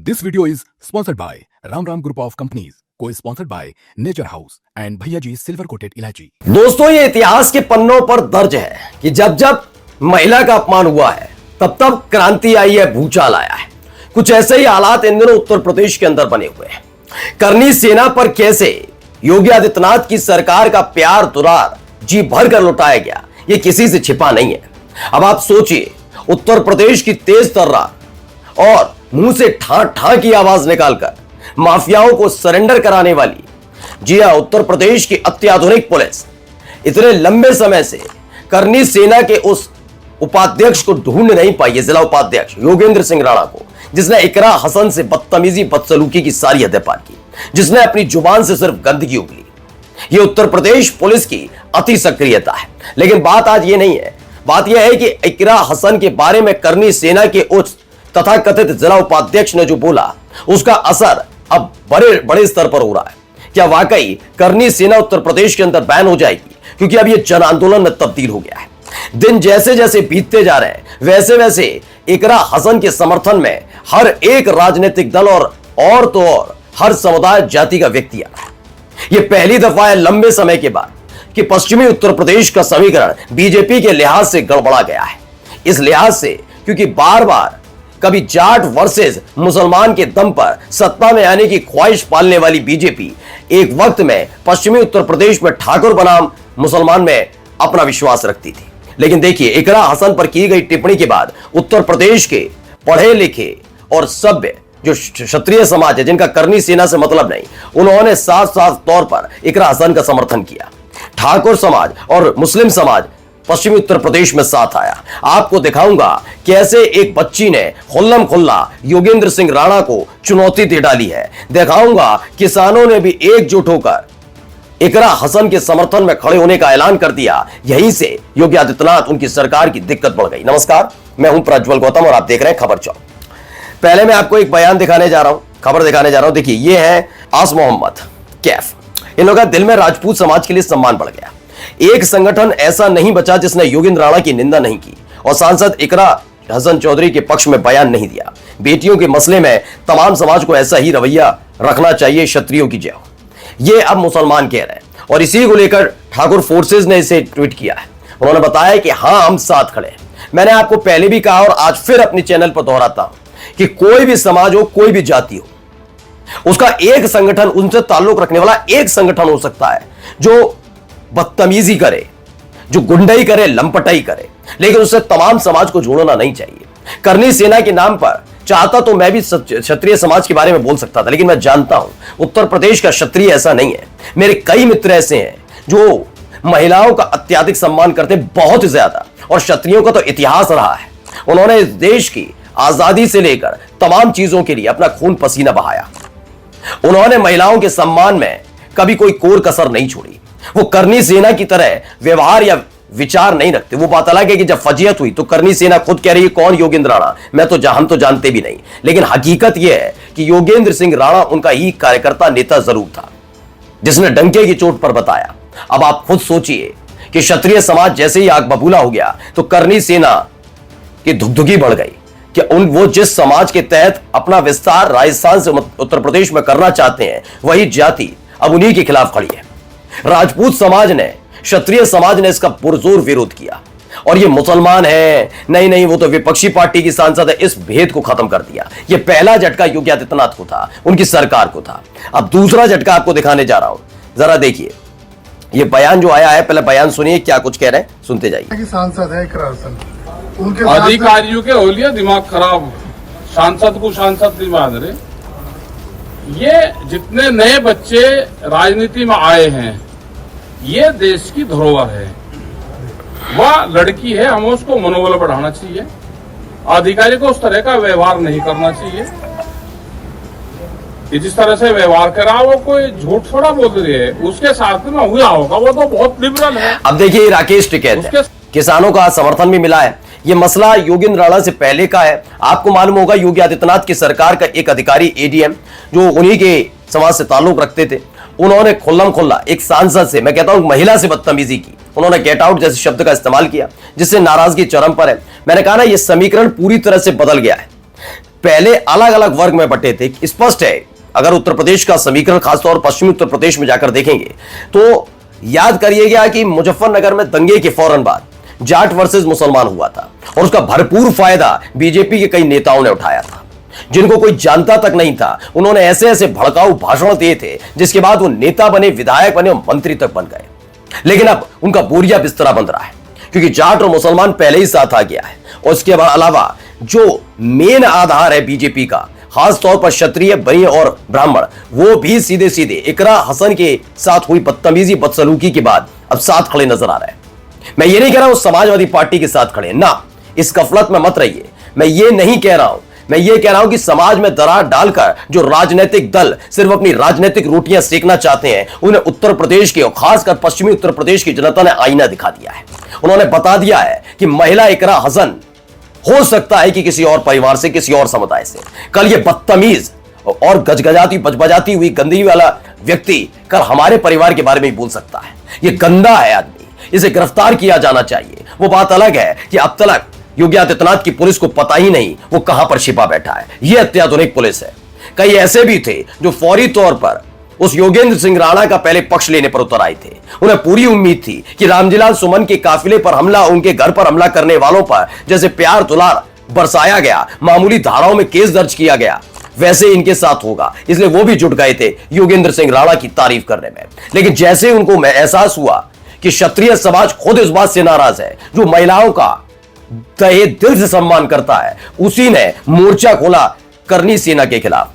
This video is sponsored by Ram Ram Group of Companies, co-sponsored by Nature House and भैया G silver coated इलायची। दोस्तों, ये इतिहास के पन्नों पर दर्ज है कि जब जब महिला का अपमान हुआ है तब तब क्रांति आई है, भूचाल आया है। कुछ ऐसे ही हालात इन दिनों उत्तर प्रदेश के अंदर बने हुए हैं। करनी सेना पर कैसे योगी आदित्यनाथ की सरकार का प्यार दुलार जी भर कर लुटाया गया, ये किसी से छिपा नहीं है। अब आप सोचिए, उत्तर प्रदेश की तेज तर्रार और मुंह से ठा ठा की आवाज निकालकर माफियाओं को सरेंडर कराने वाली, जी हां, उत्तर प्रदेश की अत्याधुनिक पुलिस इतने लंबे समय से करनी सेना के उस उपाध्यक्ष को ढूंढ नहीं पाई है, जिला उपाध्यक्ष योगेंद्र सिंह राणा को, जिसने इकरा हसन से बदतमीजी बदसलूकी की सारी हदें पार की, जिसने अपनी जुबान से सिर्फ गंदगी उगली। यह उत्तर प्रदेश पुलिस की अति सक्रियता है। लेकिन बात आज ये नहीं है, बात यह है कि इकरा हसन के बारे में करनी सेना के उच्च तथा कथित जिला उपाध्यक्ष ने जो बोला, उसका असर अब बड़े बड़े स्तर पर हो रहा है। क्या वाकई करनी सेना उत्तर प्रदेश के अंदर बैन हो जाएगी? क्योंकि अब यह जन आंदोलन में तब्दील हो गया है। दिन जैसे जैसे बीतते जा रहे हैं, वैसे वैसे इकरा हसन के समर्थन में हर एक राजनीतिक दल और तो और हर समुदाय जाति का व्यक्ति आ रहा है। यह पहली दफा है लंबे समय के बाद कि पश्चिमी उत्तर प्रदेश का समीकरण बीजेपी के लिहाज से गड़बड़ा गया है। इस लिहाज से क्योंकि बार बार कभी जाट वर्सेस मुसलमान के दम पर सत्ता में आने की ख्वाहिश पालने वाली बीजेपी एक वक्त में पश्चिमी उत्तर प्रदेश में ठाकुर बनाम मुसलमान में अपना विश्वास रखती थी। लेकिन देखिए, इकरा हसन पर की गई टिप्पणी के बाद उत्तर प्रदेश के पढ़े लिखे और सभ्य जो क्षत्रिय समाज है, जिनका करनी सेना से मतलब नहीं, उन्होंने साफ साफ तौर पर इकरा हसन का समर्थन किया। ठाकुर समाज और मुस्लिम समाज पश्चिमी उत्तर प्रदेश में साथ आया। आपको दिखाऊंगा कैसे एक बच्ची ने खुल्लम खुल्ला योगेंद्र सिंह राणा को चुनौती दे डाली है। दिखाऊंगा किसानों ने भी एकजुट होकर इकरा हसन के समर्थन में खड़े होने का ऐलान कर दिया। यहीं से योगी आदित्यनाथ, उनकी सरकार की दिक्कत बढ़ गई। नमस्कार, मैं हूं प्रज्वल गौतम और आप देख रहे हैं खबर चौक। पहले मैं आपको एक बयान दिखाने जा रहा हूं, खबर दिखाने जा रहा हूं। देखिए, ये है आस मोहम्मद कैफ। इन लोगों का दिल में राजपूत समाज के लिए सम्मान बढ़ गया। एक संगठन ऐसा नहीं बचा जिसने योगेंद्र राणा की निंदा नहीं की और सांसद इकरा हसन चौधरी के पक्ष में बयान नहीं दिया। बेटियों के मसले में तमाम समाज को ऐसा ही रवैया रखना चाहिए। क्षत्रियों की जय हो, ये अब मुसलमान कह रहे हैं और इसी को लेकर ठाकुर फोर्सेज ने इसे ट्वीट किया है। उन्होंने बताया कि हां, हम साथ खड़े हैं। मैंने आपको पहले भी कहा और आज फिर अपने चैनल पर दोहराता हूं कि कोई भी समाज हो, कोई भी जाति हो, उसका एक संगठन, उनसे ताल्लुक रखने वाला एक संगठन हो सकता है जो बदतमीजी करे, जो गुंडाई करे, लंपटाई करे, लेकिन उससे तमाम समाज को जोड़ना नहीं चाहिए। करनी सेना के नाम पर चाहता तो मैं भी क्षत्रिय समाज के बारे में बोल सकता था, लेकिन मैं जानता हूं उत्तर प्रदेश का क्षत्रिय ऐसा नहीं है। मेरे कई मित्र ऐसे हैं जो महिलाओं का अत्यधिक सम्मान करते, बहुत ज्यादा, और क्षत्रियों का तो इतिहास रहा है। उन्होंने इस देश की आजादी से लेकर तमाम चीजों के लिए अपना खून पसीना बहाया। उन्होंने महिलाओं के सम्मान में कभी कोई कोर कसर नहीं छोड़ी। वो करनी सेना की तरह व्यवहार या विचार नहीं रखते। वो बात अलग है कि जब फजीयत हुई तो करनी सेना खुद कह रही है कौन योगेंद्र राणा, हम तो जानते भी नहीं। लेकिन हकीकत यह है कि योगेंद्र सिंह राणा उनका ही कार्यकर्ता नेता जरूर था, जिसने डंके की चोट पर बताया। अब आप खुद सोचिए कि क्षत्रिय समाज जैसे ही आग बबूला हो गया तो करनी सेना की धुकधुकी बढ़ गई कि वो जिस समाज के तहत अपना विस्तार राजस्थान से उत्तर प्रदेश में करना चाहते हैं, वही जाति अब उन्हीं के खिलाफ खड़ी है। राजपूत समाज ने, क्षत्रिय समाज ने इसका पुरजोर विरोध किया और ये मुसलमान है, नहीं, वो तो विपक्षी पार्टी की सांसद है, इस भेद को खत्म कर दिया। ये पहला झटका योगी आदित्यनाथ को था, उनकी सरकार को था। अब दूसरा झटका आपको दिखाने जा रहा हूं, जरा देखिए। ये बयान जो आया है, पहले बयान सुनिए क्या कुछ कह रहे हैं, सुनते जाइए। सांसद है इकरा हसन, उनके अधिकारियों के हो लिया दिमाग खराब, सांसद को सांसद नहीं मान रहे। ये जितने नए बच्चे राजनीति में आए हैं, ये देश की धरोहर है। वह लड़की है, हमें उसको मनोबल बढ़ाना चाहिए। अधिकारी को उस तरह का व्यवहार नहीं करना चाहिए। जिस तरह से व्यवहार करा, वो कोई झूठ थोड़ा बोल रही है, उसके साथ में हुआ होगा, वो तो बहुत लिबरल है। अब देखिए, राकेश टिकैत है, किसानों का समर्थन भी मिला है। यह मसला योगेंद्र राणा से पहले का है। आपको मालूम होगा, योगी आदित्यनाथ की सरकार का एक अधिकारी एडीएम जो उन्हीं के समाज से ताल्लुक रखते थे, उन्होंने खुल्लम खुल्ला एक सांसद से, मैं कहता हूं महिला से बदतमीजी की। उन्होंने गेट आउट जैसे शब्द का इस्तेमाल किया, जिससे नाराजगी चरम पर है। मैंने कहा ना, यह समीकरण पूरी तरह से बदल गया है। पहले अलग अलग वर्ग में बंटे थे। स्पष्ट है, अगर उत्तर प्रदेश का समीकरण खासतौर पश्चिमी उत्तर प्रदेश में जाकर देखेंगे तो याद करिएगा कि मुजफ्फरनगर में दंगे के फौरन बाद जाट वर्सेस मुसलमान हुआ था और उसका भरपूर फायदा बीजेपी के कई नेताओं ने उठाया था, जिनको कोई जानता तक नहीं था। उन्होंने ऐसे ऐसे भड़काऊ भाषण दिए थे जिसके बाद वो नेता बने, विधायक बने और मंत्री तक बन गए। लेकिन अब उनका बोरिया बिस्तरा बंध रहा है, क्योंकि जाट और मुसलमान पहले ही साथ आ गया है। और उसके अलावा जो मेन आधार है बीजेपी का, खास तौर पर क्षत्रिय, बनिया और ब्राह्मण, वो भी सीधे सीधे इकरा हसन के साथ हुई बदतमीजी, बदसलूकी के बाद अब साथ खड़े नजर आ रहे हैं। मैं ये नहीं कह रहा हूं समाजवादी पार्टी के साथ खड़े ना, इस गफलत में मत रहिए। मैं ये नहीं कह रहा हूं, मैं ये कह रहा हूं कि समाज में दरार डालकर जो राजनीतिक दल सिर्फ अपनी राजनीतिक रोटियां सेकना चाहते हैं, उन्हें उत्तर प्रदेश के और खासकर पश्चिमी उत्तर प्रदेश की जनता ने आईना दिखा दिया है। उन्होंने बता दिया है कि महिला इकरा हसन हो सकता है कि किसी और परिवार से, किसी और समुदाय से। कल ये बदतमीज और गजगजाती बजबजाती हुई गंदगी वाला व्यक्ति कल हमारे परिवार के बारे में भी बोल सकता है। ये गंदा है आदमी, इसे गिरफ्तार किया जाना चाहिए। वो बात अलग है कि अब तक योगी आदित्यनाथ की पुलिस को पता ही नहीं वो कहां पर छिपा बैठा है। यह अत्याधुनिक पुलिस है। कई ऐसे भी थे जो फौरी तौर पर उस योगेंद्र सिंह राणा का पहले पक्ष लेने पर उतर आए थे। उन्हें पूरी उम्मीद थी कि रामजीलाल सुमन के काफिले पर हमला, उनके घर पर हमला करने वालों पर जैसे प्यार दुलार बरसाया गया, मामूली धाराओं में केस दर्ज किया गया, वैसे इनके साथ होगा। इसलिए वो भी जुट गए थे योगेंद्र सिंह राणा की तारीफ करने में। लेकिन जैसे उनको एहसास हुआ कि क्षत्रिय समाज खुद इस बात से नाराज है, जो महिलाओं का तहे दिल से सम्मान करता है, उसी ने मोर्चा खोला करनी सेना के खिलाफ।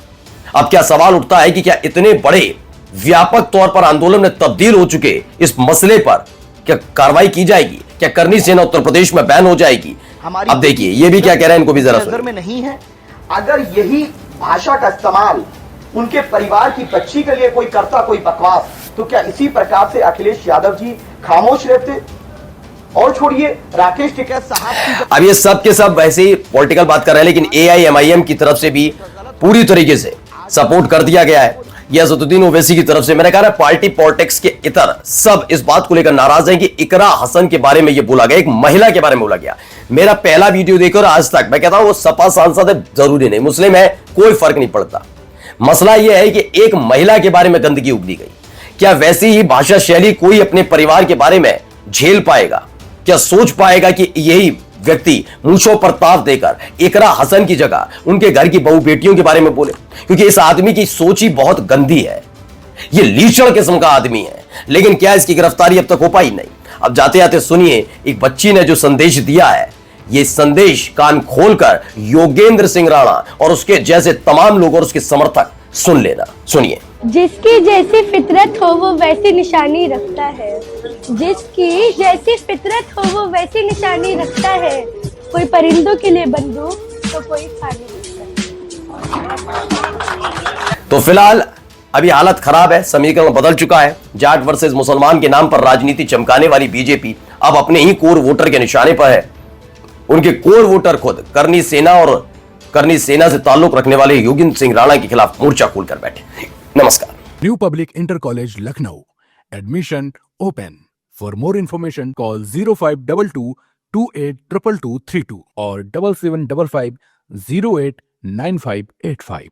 अब क्या सवाल उठता है कि क्या इतने बड़े व्यापक तौर पर आंदोलन में तब्दील हो चुके इस मसले पर क्या कार्रवाई की जाएगी? क्या करनी सेना उत्तर प्रदेश में बैन हो जाएगी? अब देखिए ये भी क्या कह रहे हैं, इनको भी जरा नजर में नहीं है। अगर यही भाषा का इस्तेमाल उनके परिवार की बच्ची के लिए कोई करता, कोई बकवास, तो क्या इसी प्रकार से अखिलेश यादव जी खामोश रहते? और छोड़िए राकेश टिकैत साहब की, अब ये सब के सब वैसे ही पॉलिटिकल बात कर रहे हैं, लेकिन AIMIM की तरफ से भी पूरी तरीके से सपोर्ट कर दिया गया है। ये असदुद्दीन ओवैसी की तरफ से, मैंने कहा पार्टी पॉलिटिक्स के इतर सब इस बात को लेकर नाराज हैं कि इकरा हसन के बारे में ये बोला गया, एक महिला के बारे में बोला गया। मेरा पहला वीडियो देखो और आज तक मैं कहता हूं वो सपा सांसद है, जरूरी नहीं मुस्लिम है, कोई फर्क नहीं पड़ता। मसला यह है कि एक महिला के बारे में गंदगी उगली गई। क्या वैसी ही भाषा शैली कोई अपने परिवार के बारे में झेल पाएगा? क्या सोच पाएगा कि यही व्यक्ति मूंछों पर ताव देकर इकरा हसन की जगह उनके घर की बहू बेटियों के बारे में बोले? क्योंकि इस आदमी की सोच ही बहुत गंदी है, ये लीचड़ किस्म का आदमी है। लेकिन क्या इसकी गिरफ्तारी अब तक हो पाई? नहीं। अब जाते जाते सुनिए एक बच्ची ने जो संदेश दिया है, ये संदेश कान खोलकर योगेंद्र सिंह राणा और उसके जैसे तमाम लोग और उसके समर्थक सुन लेना। सुनिए। जिसकी जैसी फितरत हो वो वैसी निशानी रखता है, जिसकी जैसी फितरत हो वो वैसी निशानी रखता है। कोई परिंदों के लिए बंदूक तो कोई खाने रखता है। तो फिलहाल अभी हालत खराब है, समीकरण बदल चुका है। जाट वर्सेस मुसलमान के नाम पर राजनीति चमकाने वाली बीजेपी अब अपने ही कोर वोटर के निशाने पर है। उनके कोर वोटर खुद करनी सेना और करनी सेना से ताल्लुक रखने वाले योगेंद्र सिंह राणा के खिलाफ मोर्चा खोलकर बैठे। नमस्कार। New Public Inter College Lucknow. Admission open. For more information, call 0522 282232 or 7755 089585.